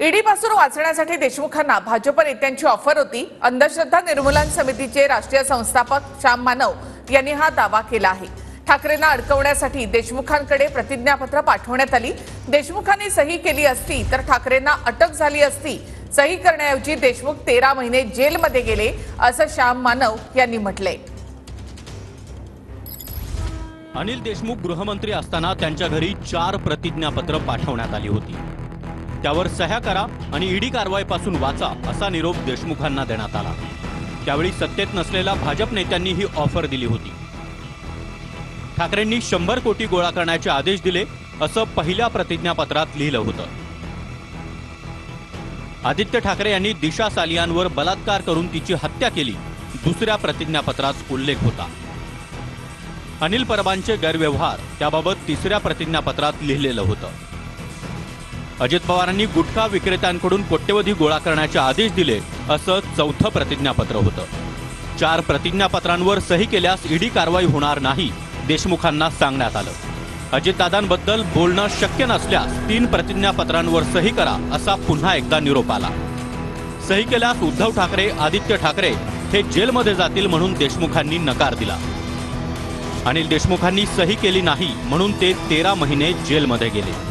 ईडीपासून वाचण्यासाठी देशमुखांना भाजप नेत्यांची ऑफर होती। अंधश्रद्धा निर्मूलन समितीचे राष्ट्रीय संस्थापक श्याम मानव यांनी हा दावा केला आहे। ठाकरेंना अडकवण्यासाठी देशमुखांकडे प्रतिज्ञापत्र पाठवण्यात आली। देशमुखांनी सही केली असती तर ठाकरेंना अटक झाली असती। सही करण्याऐवजी देशमुख 13 महिने जेलमध्ये गेले असं श्याम मानव यांनी म्हटलंय। अनिल देशमुख गृहमंत्री असताना त्यांच्या घरी 4 प्रतिज्ञापत्र पाठवण्यात आली होती। त्यावर सह्या करा आणि ईडी कारवाईपासून वाचा असा निरोप देशमुखांना देण्यात आला। त्यावेळी सत्तेत नसलेल्या भाजप नेत्यांनी ही ऑफर दिली होती। ठाकरेंनी 100 कोटी गोळा करण्याचे आदेश दिले असं पहिल्या प्रतिज्ञापत्रात लिहिलं होतं। आदित्य ठाकरे यांनी दिशा सालियांवर बलात्कार करून तिची हत्या केली दुसऱ्या प्रतिज्ञापत्रात उल्लेख होता। अनिल परबांचे गैरव्यवहार त्याबाबत तिसऱ्या प्रतिज्ञापत्रात लिहिलेलं होतं। अजित पवारांनी गुटखा विक्रेत्यांकडून कोट्यवधी गोळा करण्याचे आदेश दिले असं चौथं प्रतिज्ञापत्र होतं। 4 प्रतिज्ञापत्रांवर सही केल्यास ईडी कारवाई होणार नाही देशमुखांना सांगण्यात आलं। अजितदादांबद्दल बोलणं शक्य नसल्यास 3 प्रतिज्ञापत्रांवर सही करा असा पुन्हा एकदा निरोप आला। सही केल्यास उद्धव ठाकरे आदित्य ठाकरे हे जेलमध्ये जातील म्हणून देशमुखांनी नकार दिला। अनिल देशमुखांनी सही केली नाही म्हणून ते 13 महिने जेलमध्ये गेले।